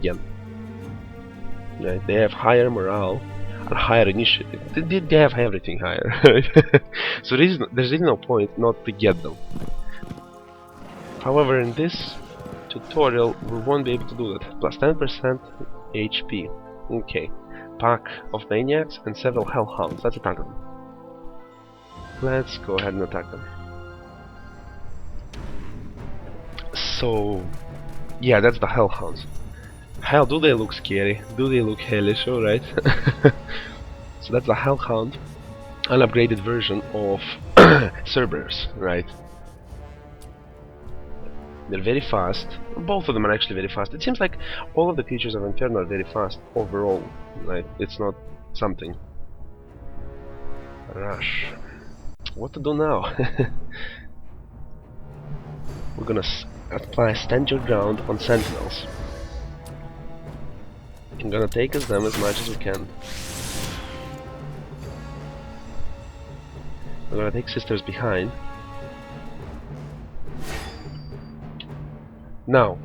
again. Right? They have higher morale and higher initiative. They have everything higher. So there's really no point not to get them. However, in this tutorial, we won't be able to do that. Plus 10% HP. Okay. Pack of maniacs and several hellhounds. Let's attack them. Let's go ahead and attack them. So, yeah, that's the hellhounds. Hell, do they look scary? Do they look hellish? Alright. So that's the hellhound, an upgraded version of Cerberus, right? They're very fast. Both of them are actually very fast. It seems like all of the creatures of Inferno are very fast overall, right? It's not something. Rush. What to do now? We're gonna apply Stand Your Ground on Sentinels. I'm gonna take them as much as we can. We're gonna take Sisters behind. Now,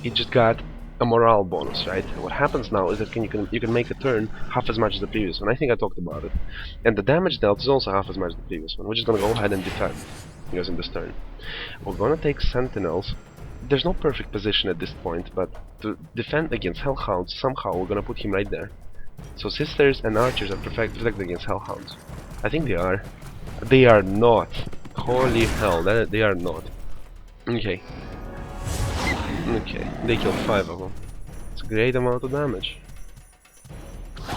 it just got a morale bonus, right? What happens now is that you can make a turn half as much as the previous one. I think I talked about it. And the damage dealt is also half as much as the previous one. We're just gonna go ahead and defend using this turn. We're gonna take Sentinels. There's no perfect position at this point, but to defend against Hellhounds, somehow we're gonna put him right there. So Sisters and Archers are protected against Hellhounds. I think they are. They are not. Holy hell, they are not. Okay. Okay, they killed 5 of them. It's a great amount of damage.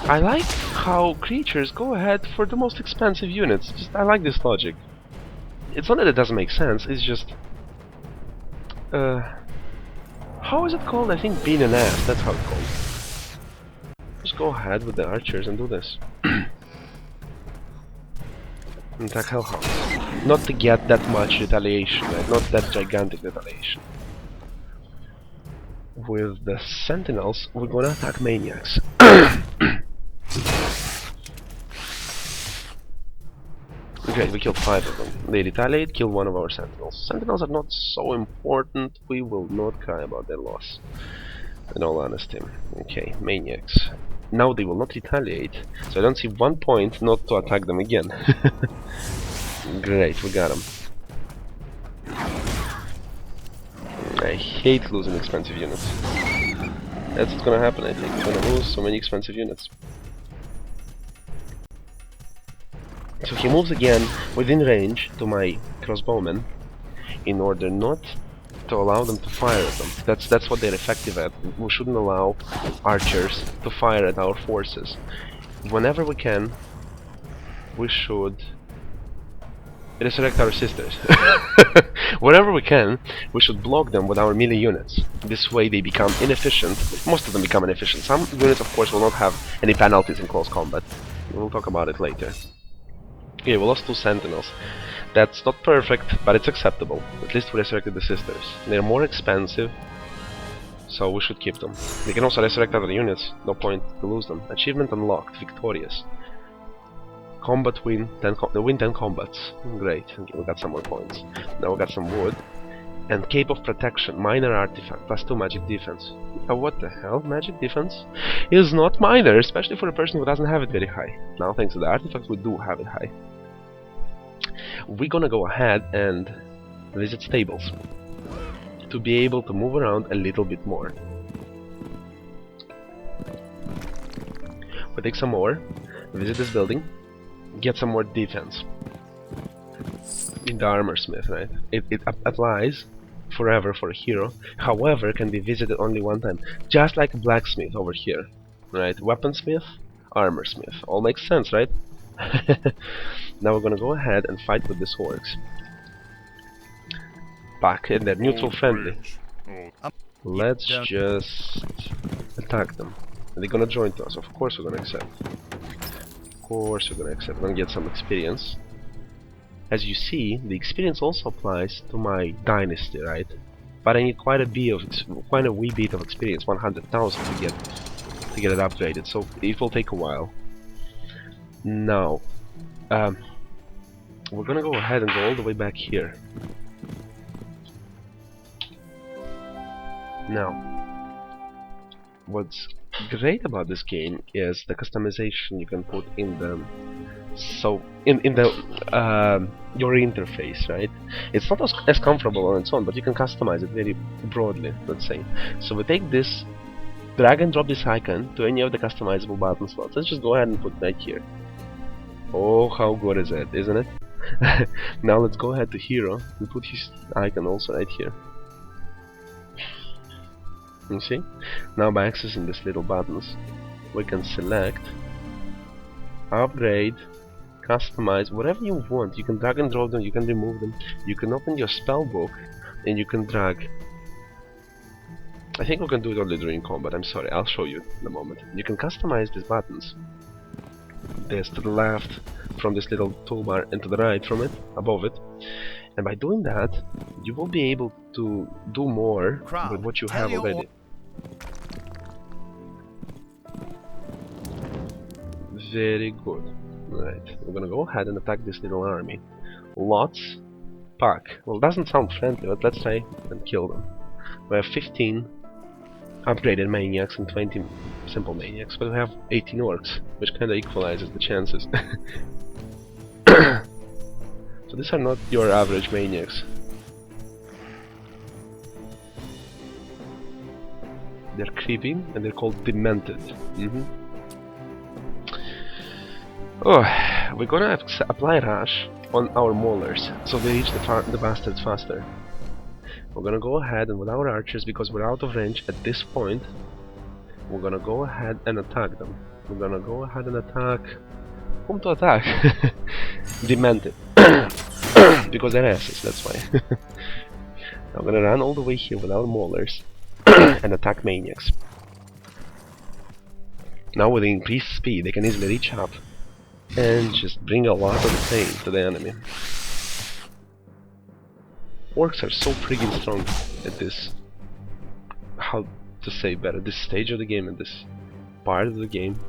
I like how creatures go ahead for the most expensive units. I like this logic. It's not that it doesn't make sense, it's just... how is it called? I think being an ass, that's how it's called. Just go ahead with the archers and do this. Attack Hellhounds. Not to get that much retaliation, right? Not that gigantic retaliation. With the Sentinels, we're gonna attack Maniacs. Okay, we killed 5 of them. They retaliate, kill 1 of our Sentinels. Sentinels are not so important, we will not cry about their loss. In all honesty. Okay, Maniacs. Now they will not retaliate, so I don't see one point not to attack them again. Great, we got them. I hate losing expensive units. That's what's gonna happen, I think. We're gonna lose so many expensive units. So he moves again within range to my crossbowmen in order not to allow them to fire at them. That's what they're effective at. We shouldn't allow archers to fire at our forces. Whenever we can, we should resurrect our sisters. Wherever we can, we should block them with our melee units. This way they become inefficient. Most of them become inefficient. Some units, of course, will not have any penalties in close combat. We'll talk about it later. Okay, we lost 2 sentinels. That's not perfect, but it's acceptable. At least we resurrected the sisters. They're more expensive, so we should keep them. We can also resurrect other units, no point to lose them. Achievement unlocked, victorious. Combat win, win 10 combats. Great, okay, we got some more points. Now we got some wood. And Cape of Protection, minor artifact, plus 2 magic defense. What the hell? Magic defense is not minor, especially for a person who doesn't have it very high. Now thanks to the artifact we do have it high. We're gonna go ahead and visit stables to be able to move around a little bit more. We'll take some more, visit this building, get some more defense. In the armor smith, right? It applies forever for a hero, however can be visited only one time, just like a blacksmith over here, right? Weaponsmith, armor smith, all makes sense, right? Now we're gonna go ahead and fight with these orcs. Back in they're neutral friendly. Let's just attack them. Are they gonna join to us? Of course we're gonna accept. Of course we're gonna accept. We're gonna get some experience. As you see, the experience also applies to my dynasty, right? But I need quite a wee bit of experience, 100,000 to get it upgraded. So it will take a while. Now, we're gonna go ahead and go all the way back here. Now, what's great about this game is the customization you can put in the in the your interface, right? It's not as comfortable on its own, but you can customize it very broadly, let's say. So we take this, drag and drop this icon to any of the customizable button slots. Let's just go ahead and put it right here. Oh, how good is it, isn't it? Now let's go ahead to Hero and put his icon also right here. You see? Now by accessing these little buttons, we can select, upgrade, customize, whatever you want. You can drag and drop them, you can remove them, you can open your spell book, and you can drag. I think we can do it only during combat, I'm sorry, I'll show you in a moment. You can customize these buttons. There's to the left from this little toolbar and to the right from it, above it. And by doing that, you will be able to do more with what you have already. Very good. Right, we're gonna go ahead and attack this little army. Lots, pack. Well, doesn't sound friendly, but let's try and kill them. We have 15 upgraded maniacs and 20 simple maniacs, but we have 18 orcs, which kinda equalizes the chances. So these are not your average maniacs. They're creepy and they're called demented. Oh, we're gonna apply rush on our maulers, so they reach the bastards faster. We're gonna go ahead and with our archers, because we're out of range at this point, we're gonna go ahead and attack them. We're gonna go ahead and attack... Whom to attack? Demented. Because they're asses, that's why. I'm gonna run all the way here with our maulers and attack maniacs. Now with the increased speed, they can easily reach up and just bring a lot of pain to the enemy. Orcs are so friggin' strong at this, how to say better, this stage of the game, and this part of the game.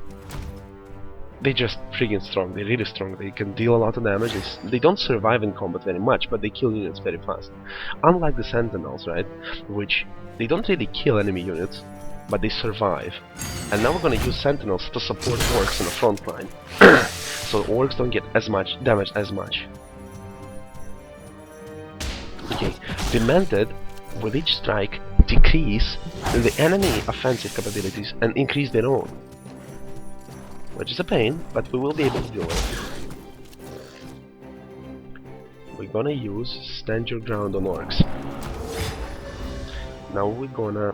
They're just friggin' strong, they're really strong, they can deal a lot of damage, they don't survive in combat very much, but they kill units very fast. Unlike the sentinels, right, which they don't really kill enemy units, but they survive. And now we're gonna use sentinels to support orcs in the front line, so orcs don't get as much damage as much. Okay, Demented, with each strike, decrease the enemy offensive capabilities and increase their own. Which is a pain, but we will be able to deal with it. We're gonna use Stand Your Ground on orcs. Now we're gonna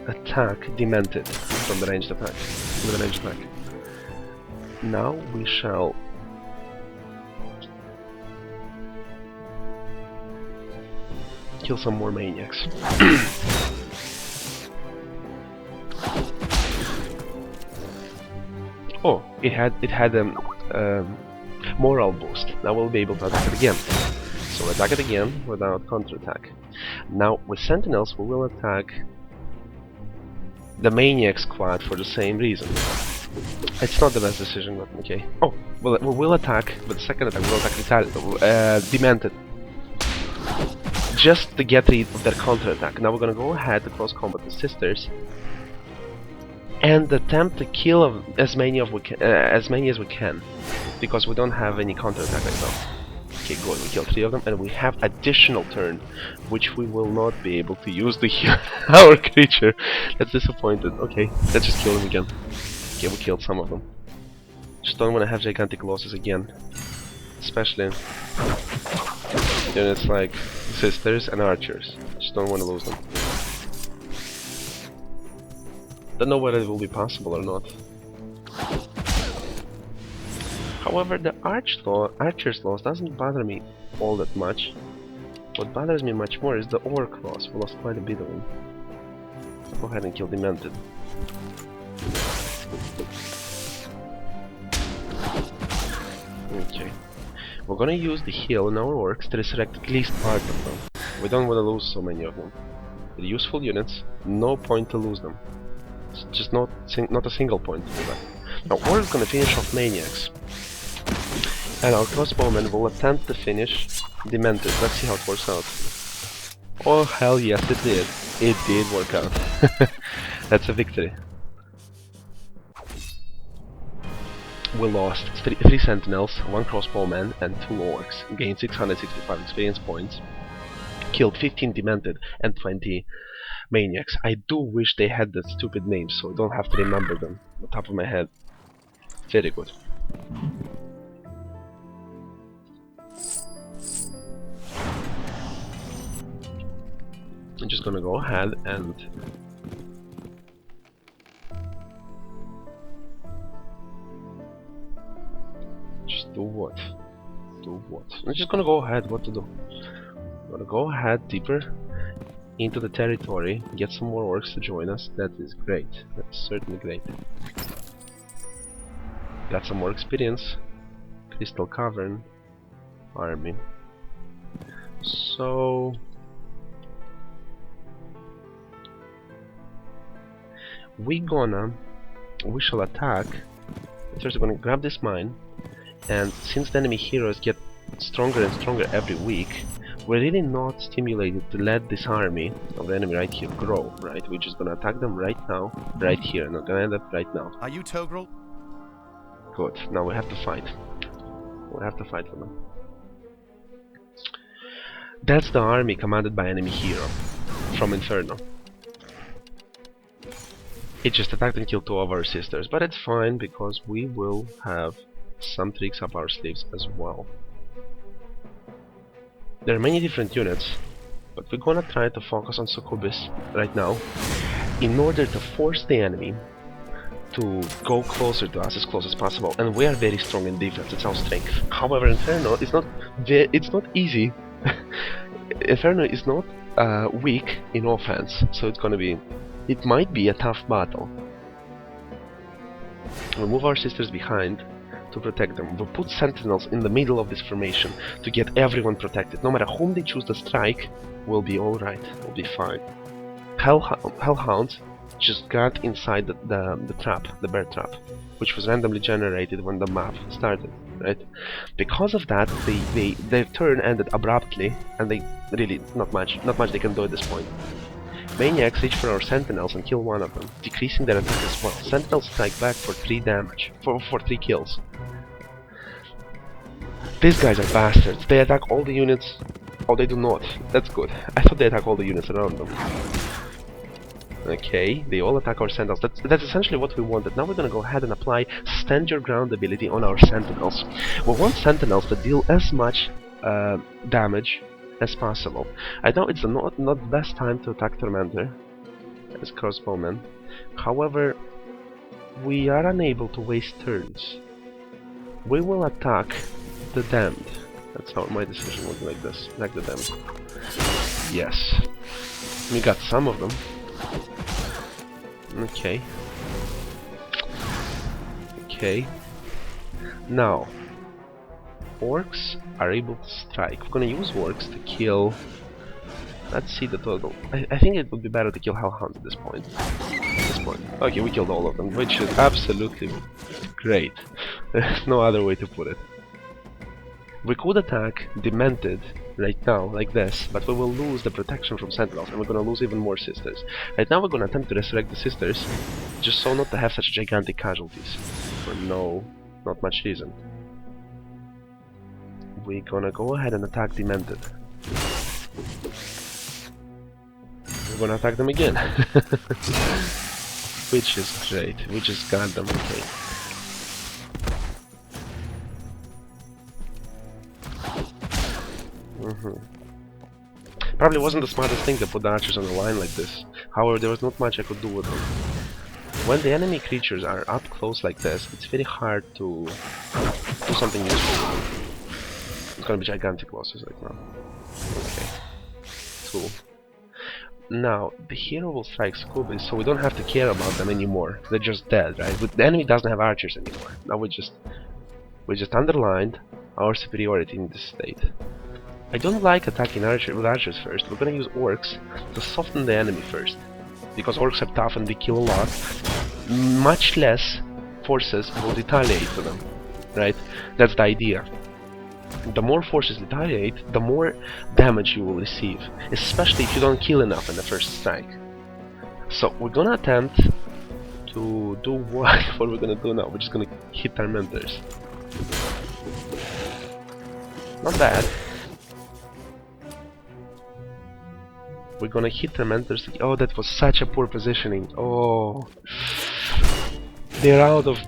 attack Demented from the ranged attack. Now we shall kill some more maniacs. Oh, it had a morale boost. Now we'll be able to attack it again. So attack it again without counterattack. Now with sentinels we will attack the maniac squad for the same reason. It's not the best decision, but okay. Oh, well, we will attack, but the second attack we will attack Demented. Just to get rid of their counterattack. Now we're gonna go ahead to close combat with sisters and attempt to kill as many as we can, because we don't have any counterattack right now. Okay, good. We killed 3 of them, and we have additional turn, which we will not be able to use to heal our creature. That's disappointed. Okay, let's just kill them again. Okay, we killed some of them. Just don't want to have gigantic losses again, especially units like sisters and archers. Just don't want to lose them. Don't know whether it will be possible or not. However, the archer's loss doesn't bother me all that much. What bothers me much more is the orc loss. We lost quite a bit of them. Go ahead and kill Demented. Okay. We're gonna use the heal in our orcs to resurrect at least part of them. We don't want to lose so many of them. They're useful units, no point to lose them. It's just not a single point to do that. Now orcs gonna finish off maniacs. And our crossbowmen will attempt to finish Demented. Let's see how it works out. Oh hell yes, it did. It did work out. That's a victory. we lost three sentinels, 1 crossbowman, and 2 orcs. Gained 665 experience points. Killed 15 demented and 20 maniacs. I do wish they had that stupid names, so I don't have to remember them on the top of my head. Very good. I'm just gonna go ahead and just do what? Do what? I'm just gonna go ahead. What to do? I'm gonna go ahead deeper into the territory, get some more orcs to join us. That is great. That's certainly great. Got some more experience. Crystal Cavern army. So we shall attack. First, we're gonna grab this mine, and since the enemy heroes get stronger and stronger every week, we're really not stimulated to let this army of the enemy right here grow, right? We're just gonna attack them right now, right here, and we're gonna end up right now. Are you Togrel? Good. Now we have to fight. We have to fight for them. That's the army commanded by enemy hero from Inferno. It just attacked and killed 2 of our sisters, but it's fine because we will have some tricks up our sleeves as well. There are many different units, but we're gonna try to focus on Succubus right now in order to force the enemy to go closer to us as close as possible, and we are very strong in defense. It's our strength. However, Inferno is not easy. Inferno is not weak in offense, so it might be a tough battle. We'll move our sisters behind to protect them. We'll put sentinels in the middle of this formation to get everyone protected. No matter whom they choose to strike, we'll be alright. We'll be fine. Hellhounds just got inside the trap, the bear trap, which was randomly generated when the map started, right? Because of that, their turn ended abruptly, and they really not much they can do at this point. Maniacs reach for our sentinels and kill 1 of them, decreasing their attack as well. Sentinels strike back for 3 damage, for 3 kills. These guys are bastards. They attack all the units. Oh, they do not. That's good. I thought they attack all the units around them. Okay, they all attack our sentinels. That's essentially what we wanted. Now we're gonna go ahead and apply Stand Your Ground ability on our sentinels. We want sentinels to deal as much damage as possible. I know it's not the best time to attack Tormentor as crossbowmen. However, we are unable to waste turns. We will attack the Damned. That's how my decision would be like this. Attack the Damned. Yes. We got some of them. Okay. Okay. Now, orcs are able to strike. We're gonna use orcs to kill. Let's see the total. I think it would be better to kill hellhounds at this point. Okay, we killed all of them, which is absolutely great. There's no other way to put it. We could attack Demented right now, like this, but we will lose the protection from sentinels, and we're gonna lose even more sisters. Right now we're gonna attempt to resurrect the sisters, just so not to have such gigantic casualties. For not much reason. We're gonna go ahead and attack Demented. We're gonna attack them again. Which is great. We just got them. Okay. Probably wasn't the smartest thing to put the archers on the line like this. However, there was not much I could do with them. When the enemy creatures are up close like this, it's very hard to do something useful with them. It's gonna be gigantic losses right now. Okay. 2. Now, the hero will strike Succubus, so we don't have to care about them anymore. They're just dead, right? But the enemy doesn't have archers anymore. Now we just underlined our superiority in this state. I don't like attacking with archers first. We're gonna use orcs to soften the enemy first. Because orcs are tough and they kill a lot. Much less forces will retaliate to them. Right? That's the idea. The more forces retaliate, the more damage you will receive. Especially if you don't kill enough in the first strike. So we're gonna attempt to do what? What we're gonna do now? We're just gonna hit tormentors. Not bad. We're gonna hit tormentors. Oh, that was such a poor positioning. Oh, they're out of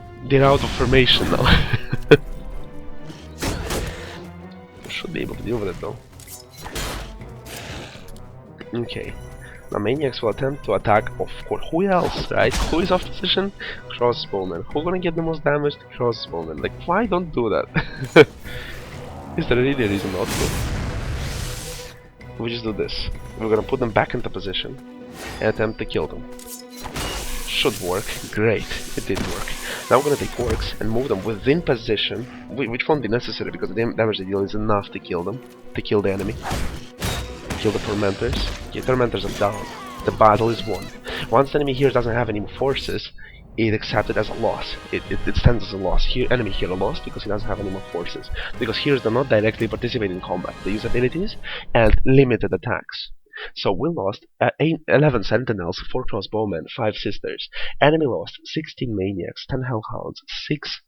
formation now. Should be able to deal with it though. Okay. Now Maniacs will attempt to attack, of course. Who else, right? Who is off position? Crossbowmen. Who gonna get the most damage? Crossbowmen. Like, why don't do that? Is there really a reason not to? We just do this. We're gonna put them back into position and attempt to kill them. Should work. Great. It did work. Now we're gonna take orcs and move them within position, which won't be necessary because the damage they deal is enough to kill them, to kill the enemy. Kill the tormentors. Okay, tormentors are down. The battle is won. Once the enemy here doesn't have any more forces, it accepts it as a loss. It stands as a loss. Here, enemy hero lost because he doesn't have any more forces. Because heroes do not directly participate in combat. They use abilities and limited attacks. So we lost 11 sentinels, 4 crossbowmen, 5 sisters. Enemy lost 16 maniacs, 10 hellhounds, 6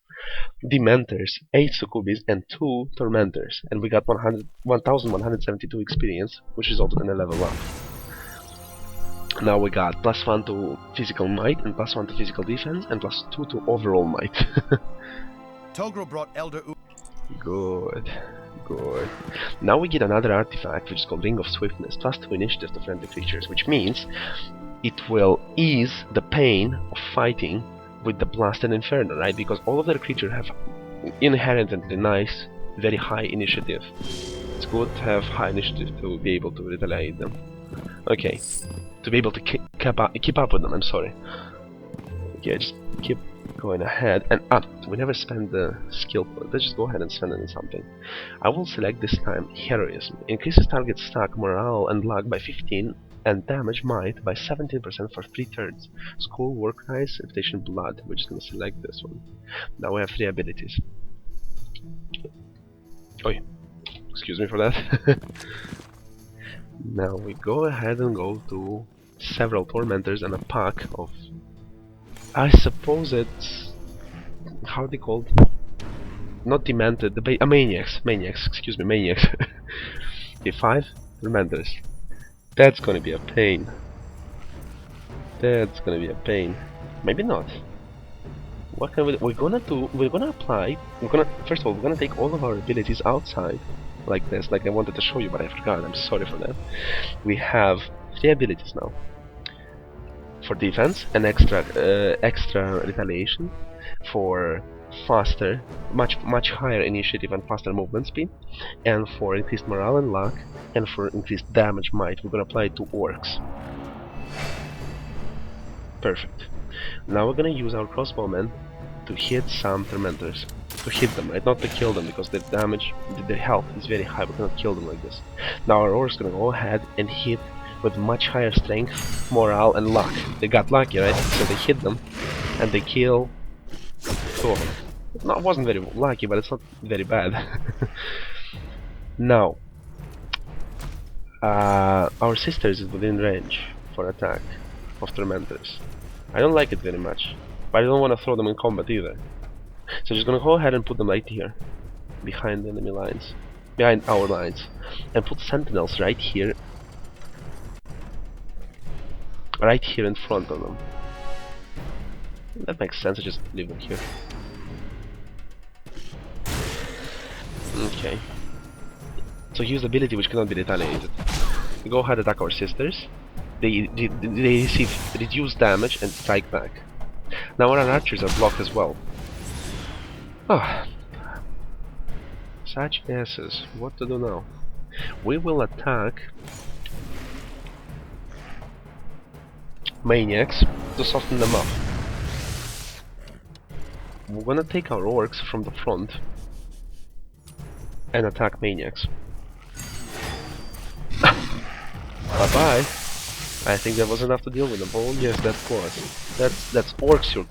dementors, 8 succubis, and 2 tormentors. And we got 1172 experience, which resulted in a level up. Now we got +1 to physical might, and +1 to physical defense, and +2 to overall might. Togro brought Elder Good. Good. Now we get another artifact which is called Ring of Swiftness, +2 initiative to friendly creatures, which means it will ease the pain of fighting with the Blast and Inferno, right? Because all of their creatures have inherently nice, very high initiative. It's good to have high initiative to be able to retaliate them. Okay. To be able to keep up with them, I'm sorry. Okay, just keep going ahead. And we never spend the skill point. Let's just go ahead and spend it on something. I will select this time Heroism. Increases target stack, morale, and luck by 15, and damage might by 17% for 3 turns. School, Work Dice, Reputation, Blood. We're just gonna select this one. Now we have 3 abilities. Oh, excuse me for that. Now we go ahead and go to several tormentors and a pack of, I suppose it's, how are they called? Not demented, the maniacs, excuse me, maniacs. Okay, 5 tormentors. That's gonna be a pain. That's gonna be a pain. Maybe not. What can we're gonna do? We're gonna apply. First of all, we're gonna take all of our abilities outside, like this, like I wanted to show you, but I forgot. I'm sorry for that. We have 3 abilities now. For defense, an extra retaliation. For faster, much higher initiative and faster movement speed, and for increased morale and luck, and for increased damage might. We're gonna apply it to orcs. Perfect. Now we're gonna use our crossbowmen to hit some tormentors. To hit them, right? Not to kill them, because their damage, their health is very high. We cannot kill them like this. Now our orcs gonna go ahead and hit with much higher strength, morale, and luck. They got lucky, right? So they hit them, and they kill 2 of them. No, it wasn't very lucky, but it's not very bad. Now, our sisters is within range for attack of tormentors. I don't like it very much, but I don't want to throw them in combat either. So I'm just gonna go ahead and put them right here, behind the enemy lines, behind our lines, and put sentinels right here in front of them. That makes sense. I just leave them here. Okay. So use the ability which cannot be retaliated. We go ahead and attack our sisters. They receive reduced damage and strike back. Now our archers are blocked as well. Ah, such asses. What to do now? We will attack maniacs to soften them up. We're gonna take our orcs from the front and attack maniacs. Bye bye. I think that was enough to deal with them. Oh yes, that was. That's orcs you're